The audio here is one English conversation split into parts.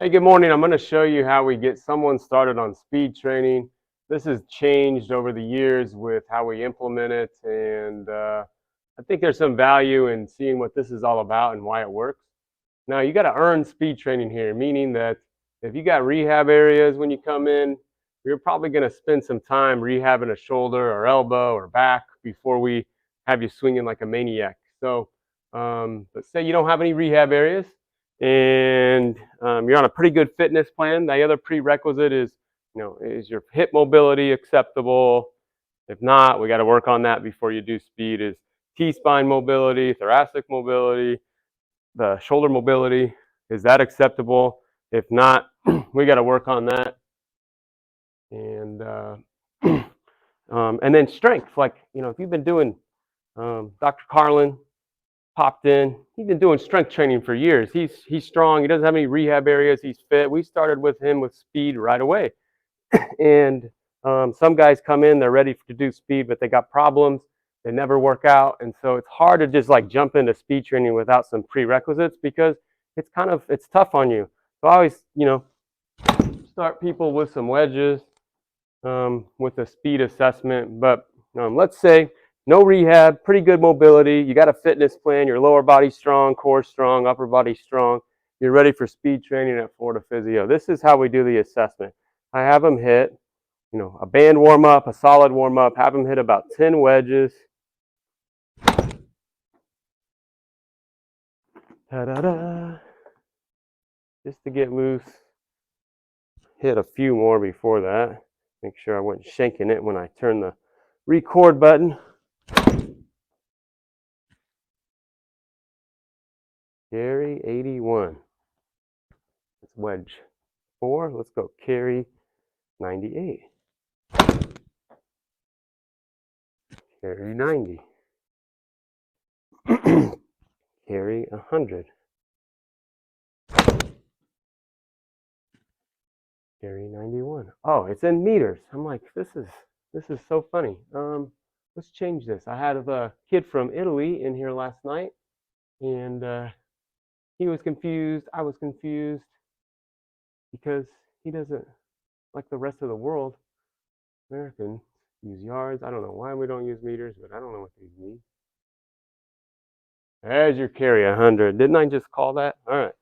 Hey, good morning. I'm going to show you how we get someone started on speed training. This has changed over the years with how we implement it, and I think there's some value in seeing what this is all about and why it works. Now, you got to earn speed training here, meaning that if you got rehab areas when you come in, you're probably going to spend some time rehabbing a shoulder or elbow or back before we have you swinging like a maniac. So, let's say you don't have any rehab areas and you're on a pretty good fitness plan. The other prerequisite is, is your hip mobility acceptable? If not, we got to work on that before you do speed. Is T-spine mobility, thoracic mobility, the shoulder mobility, is that acceptable? If not, we got to work on that. And and then strength, like if you've been doing, Dr. Carlin popped in. He's been doing strength training for years. He's strong. He doesn't have any rehab areas. He's fit. We started with him with speed right away. And some guys come in, they're ready to do speed, but they got problems. They never work out, and so it's hard to just like jump into speed training without some prerequisites because it's tough on you. So I always start people with some wedges, with a speed assessment. But let's say no rehab, pretty good mobility. You got a fitness plan. Your lower body strong, core strong, upper body strong. You're ready for speed training at Florida Physio. This is how we do the assessment. I have them hit, a band warm up, a solid warm up. Have them hit about 10 wedges. Ta-da-da. Just to get loose. Hit a few more before that. Make sure I wasn't shanking it when I turn the record button. Carry 81. That's wedge 4. Let's go carry 98. Carry 90. Carry 100. Carry 91. Oh, it's in meters. I'm like, this is so funny. Let's change this. I had a kid from Italy in here last night, and he was confused. I was confused because he doesn't, like the rest of the world, Americans use yards. I don't know why we don't use meters, but I don't know what these mean. There's your carry 100. Didn't I just call that? All right.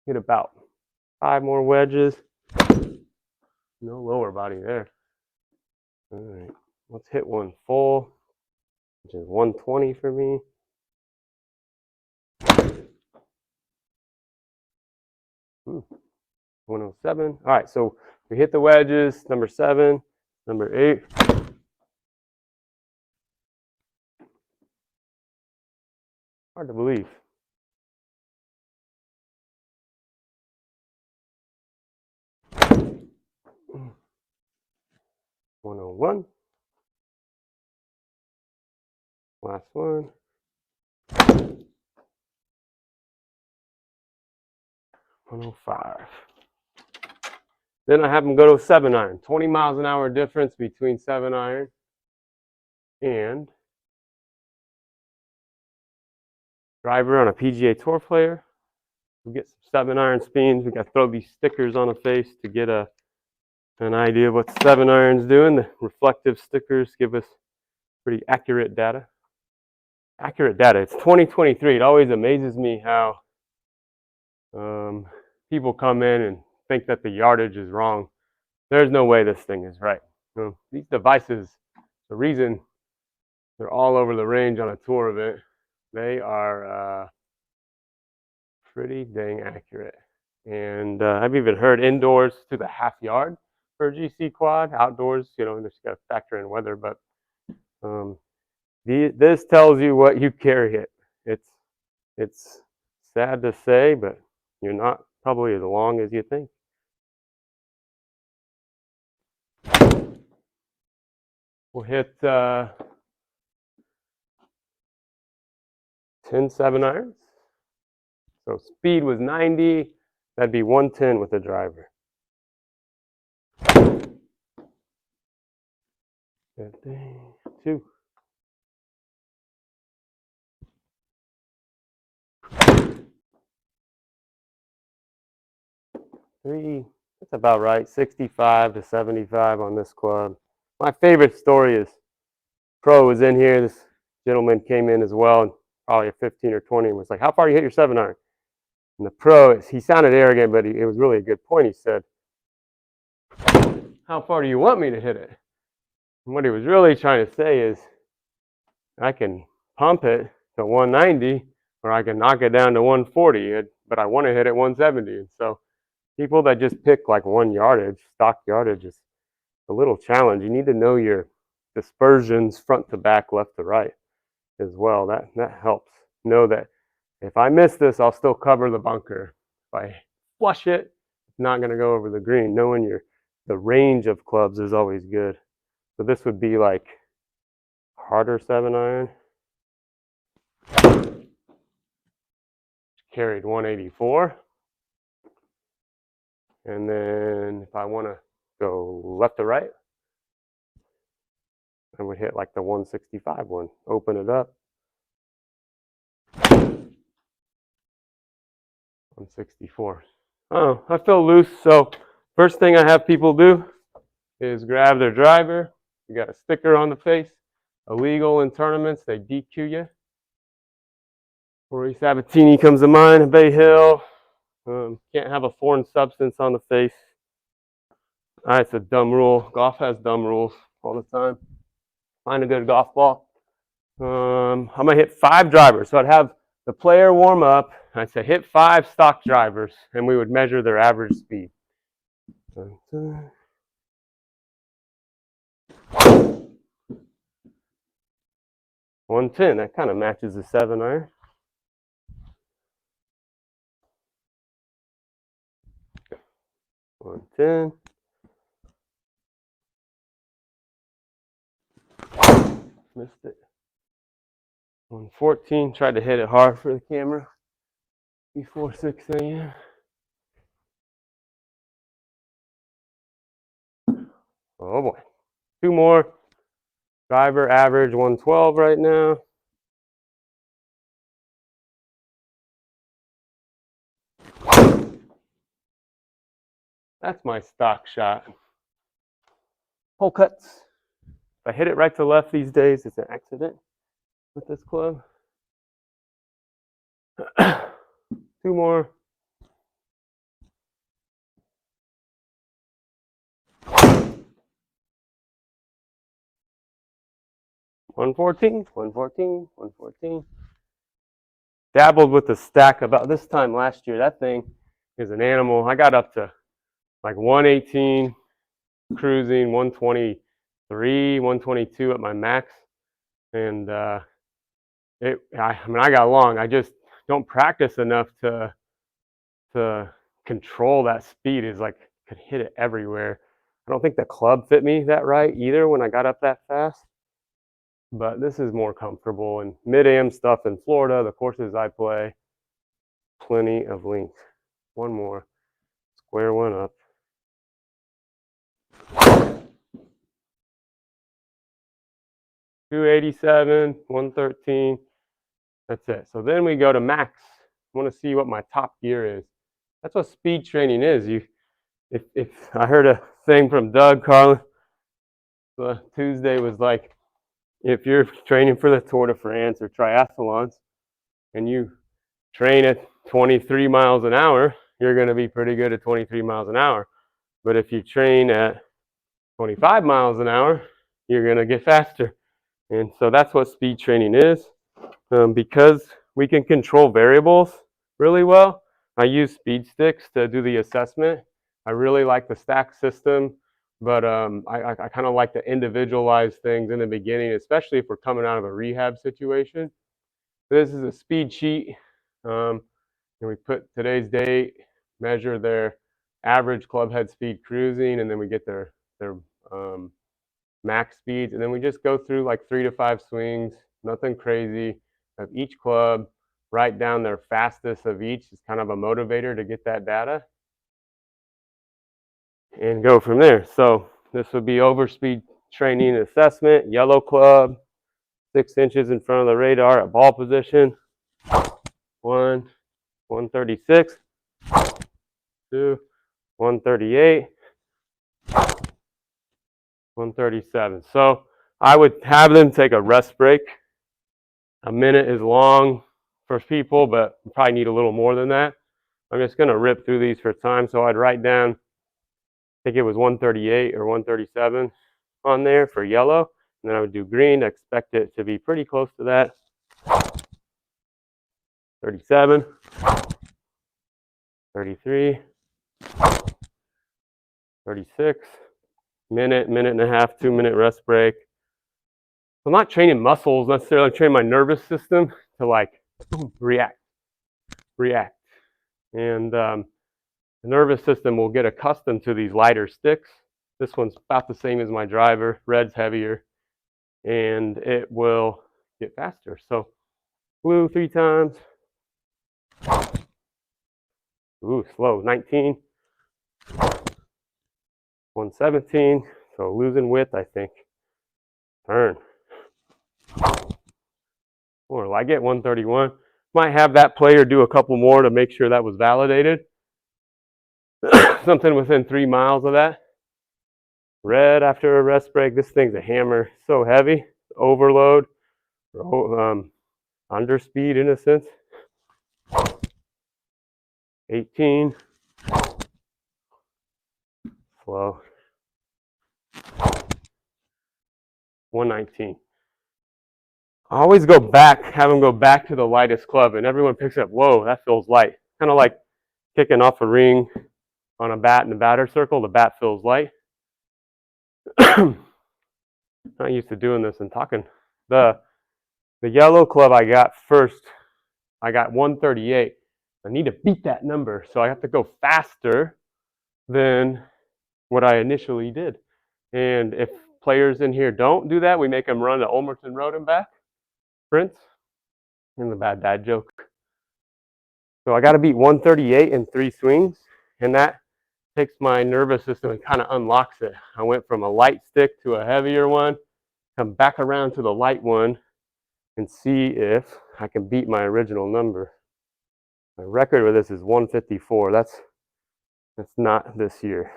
Hit about 5 more wedges. No lower body there. All right. Let's hit one full, which is 120 for me. Hmm. 107. All right, so we hit the wedges, number 7, number 8. Hard to believe. $101. Last one. $105. Then I have them go to 7 iron. 20 miles an hour difference between 7 iron and driver on a PGA Tour player. We get some 7 iron spins. We got to throw these stickers on the face to get an idea of what 7 iron's doing. The reflective stickers give us pretty accurate data. It's 2023. It always amazes me how people come in and think that the yardage is wrong. There's no way this thing is right. These devices, the reason they're all over the range on a tour event, they are pretty dang accurate. And I've even heard indoors to the half yard for a GC quad. Outdoors, just got to factor in weather. But this tells you what you carry it. It's sad to say, but you're not probably as long as you think. We'll hit 10 7 irons. So speed was 90. That'd be 110 with the driver. 2. That's about right, 65 to 75 on this club. My favorite story is pro was in here. This gentleman came in as well, and probably a 15 or 20, and was like, "How far you hit your 7-iron?" And the pro, he sounded arrogant, but it was really a good point. He said, "How far do you want me to hit it?" And what he was really trying to say is, I can pump it to 190, or I can knock it down to 140, but I want to hit it 170. And so people that just pick like one yardage, stock yardage, is a little challenge. You need to know your dispersions front to back, left to right as well. That helps. Know that if I miss this, I'll still cover the bunker. If I flush it, it's not going to go over the green. Knowing the range of clubs is always good. So this would be like harder 7-iron. Carried 184. And then if I want to go left to right, I would hit like the 165 one. Open it up. 164. Oh, I feel loose. So first thing I have people do is grab their driver. You got a sticker on the face. Illegal in tournaments, they DQ you. Rory Sabatini comes to mind. Bay Hill. Can't have a foreign substance on the face. It's a dumb rule. Golf has dumb rules all the time. Find a good golf ball. I'm gonna hit 5 drivers. So I'd have the player warm up. I'd say hit 5 stock drivers, and we would measure their average speed. 110. That kind of matches the 7-iron. .110. Missed it. 114. Tried to hit it hard for the camera before 6 a.m. Oh boy. 2 more. Driver average 112 right now. That's my stock shot. Hole cuts. If I hit it right to left these days, it's an accident with this club. 2 more. 114, 114, 114. Dabbled with the stack about this time last year. That thing is an animal. I got up to like 118 cruising, 123, 122 at my max. And I got long. I just don't practice enough to control that speed. Is like, could hit it everywhere. I don't think the club fit me that right either when I got up that fast. But this is more comfortable. And mid-am stuff in Florida, the courses I play, plenty of length. 1 more. Square one up. .287, 113. That's it. So then we go to max. I want to see what my top gear is. That's what speed training is. If I heard a thing from Doug Carlin, Tuesday was like, if you're training for the Tour de France or triathlons and you train at 23 miles an hour, you're going to be pretty good at 23 miles an hour. But if you train at 25 miles an hour, you're going to get faster. And so that's what speed training is. Because we can control variables really well, I use speed sticks to do the assessment. I really like the stack system, but I kind of like to individualize things in the beginning, especially if we're coming out of a rehab situation. This is a speed sheet. And we put today's date, measure their average club head speed cruising, and then we get their max speeds, and then we just go through like 3 to 5 swings, nothing crazy, of each club, write down their fastest of each. It's kind of a motivator to get that data and go from there. So this would be overspeed training assessment. Yellow club, 6 inches in front of the radar at ball position. 1, 136, 2, 138, 137. So I would have them take a rest break. A minute is long for people, but you probably need a little more than that. I'm just going to rip through these for time. So I'd write down, I think it was 138 or 137 on there for yellow. And then I would do green. I expect it to be pretty close to that. 37, 33, 36, minute, minute and a half, 2-minute rest break. I'm not training muscles necessarily, I'm training my nervous system to like react. And the nervous system will get accustomed to these lighter sticks. This one's about the same as my driver, red's heavier, and it will get faster. So blue 3 times. Ooh, slow, 19. 117, so losing width, I think. Turn. Or I get 131. Might have that player do a couple more to make sure that was validated. Something within 3 miles of that. Red after a rest break. This thing's a hammer. So heavy. Overload. Underspeed in a sense. 18. Slow. 119. I always go back, have them go back to the lightest club, and everyone picks up, whoa, that feels light. Kind of like kicking off a ring on a bat in the batter circle. The bat feels light. Not used to doing this and talking. The yellow club I got first, I got 138. I need to beat that number, so I have to go faster than what I initially did. And if players in here don't do that, we make them run to Ulmerton Road and back sprints. And the bad dad joke. So I got to beat 138 in 3 swings, and that takes my nervous system and kind of unlocks it. I went from a light stick to a heavier one, come back around to the light one, and see if I can beat my original number. My record with this is 154. That's not this year.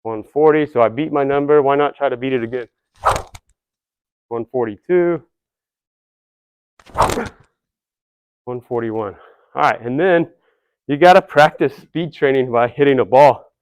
140, so I beat my number. Why not try to beat it again? 142. 141. All right, and then you got to practice speed training by hitting a ball.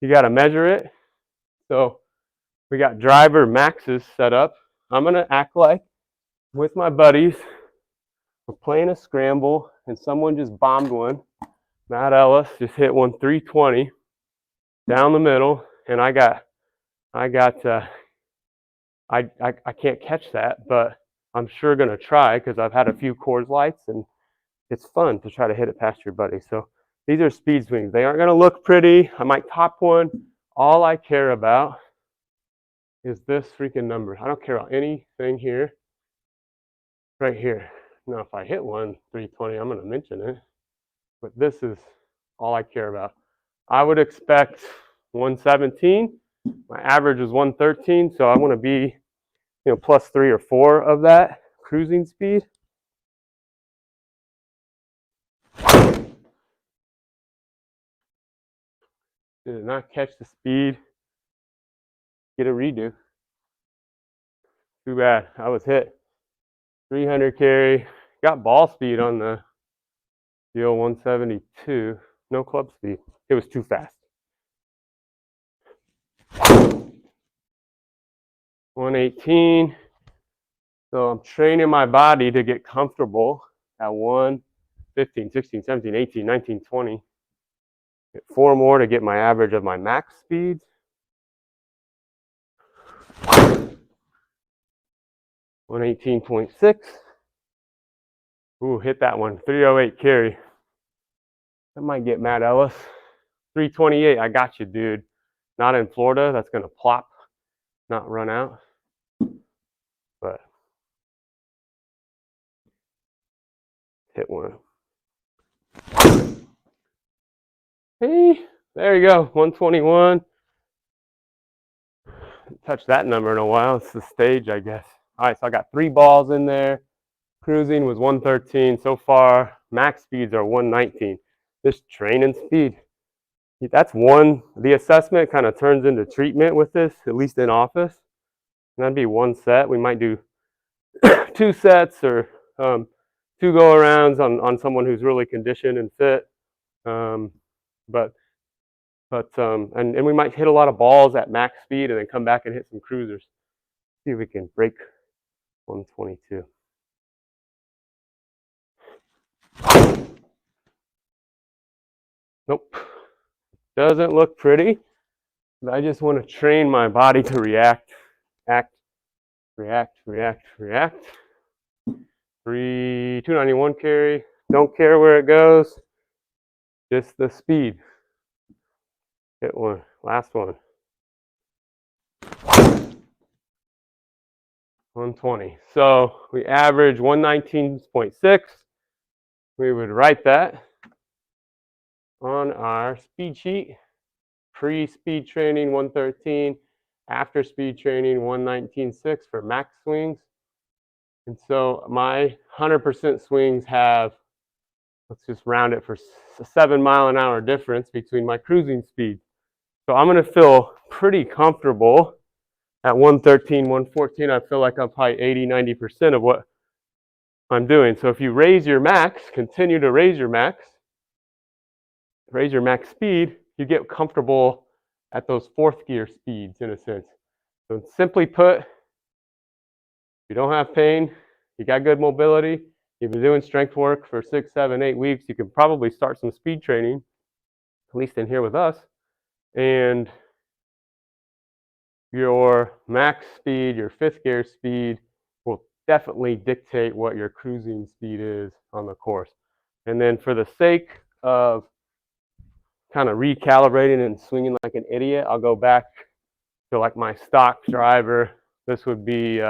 You got to measure it. So we got driver maxes set up. I'm going to act like with my buddies, we're playing a scramble, and someone just bombed one. Matt Ellis just hit one 320 down the middle, and I can't catch that, but I'm sure going to try because I've had a few Coors Lights, and it's fun to try to hit it past your buddy. So these are speed swings. They aren't going to look pretty. I might top one. All I care about is this freaking number. I don't care about anything here. Right here. Now, if I hit one 320, I'm going to mention it. But this is all I care about. I would expect 117. My average is 113, so I want to be, plus 3 or 4 of that cruising speed. Did not catch the speed. Get a redo. Too bad. I was hit. 300 carry. Got ball speed on the deal 172. No club speed. It was too fast. 118. So I'm training my body to get comfortable at 115, 16, 17, 18, 19, 20. Get 4 more to get my average of my max speeds. 118.6. Ooh, hit that one. 308 carry. That might get Matt Ellis. 328. I got you, dude. Not in Florida. That's going to plop, not run out. But hit one. Hey, there you go. 121. Touched that number in a while. It's the stage, I guess. All right, so I got 3 balls in there. Cruising was 113 so far. Max speeds are 119. just training speed. That's one, the assessment kind of turns into treatment with this, at least in office. And that'd be one set. We might do 2 sets or 2 go-arounds on someone who's really conditioned and fit. But and we might hit a lot of balls at max speed and then come back and hit some cruisers. See if we can break 122. Nope, doesn't look pretty. But I just want to train my body to react, act, react, react, react. 291 carry. Don't care where it goes, just the speed. Hit one, last one. 120. So we average 119.6. We would write that on our speed sheet. Pre-speed training 113, after speed training 119.6 for max swings. And so my 100% swings have, let's just round it for a 7-mile-an-hour difference between my cruising speed. So I'm going to feel pretty comfortable at 113, 114. I feel like I'm probably 80-90% of what I'm doing. So if you raise your max, continue to raise your max speed, you get comfortable at those 4th gear speeds in a sense. So simply put, if you don't have pain, you got good mobility, you've been doing strength work for 6, 7, 8 weeks, you can probably start some speed training, at least in here with us, and your max speed, your 5th gear speed will definitely dictate what your cruising speed is on the course. And then for the sake of kind of recalibrating and swinging like an idiot, I'll go back to like my stock driver. This would be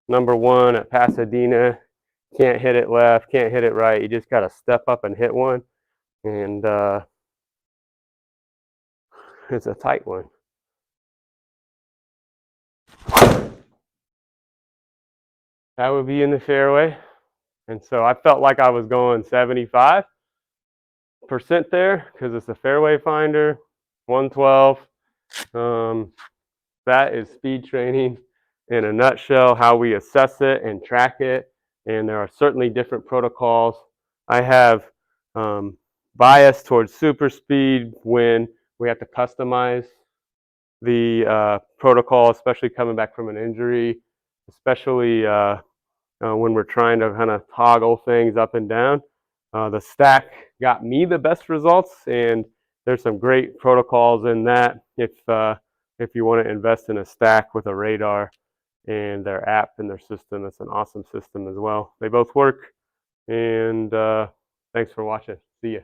number 1 at Pasadena. Can't hit it left, can't hit it right. You just got to step up and hit one. And it's a tight one. That would be in the fairway. And so I felt like I was going 75% there because it's a fairway finder. 112. That is speed training in a nutshell, how we assess it and track it. And there are certainly different protocols. I have bias towards super speed when we have to customize the protocol, especially coming back from an injury, especially when we're trying to kind of toggle things up and down. The stack got me the best results, and there's some great protocols in that if you want to invest in a stack with a radar and their app and their system. It's an awesome system as well. They both work, and thanks for watching. See ya.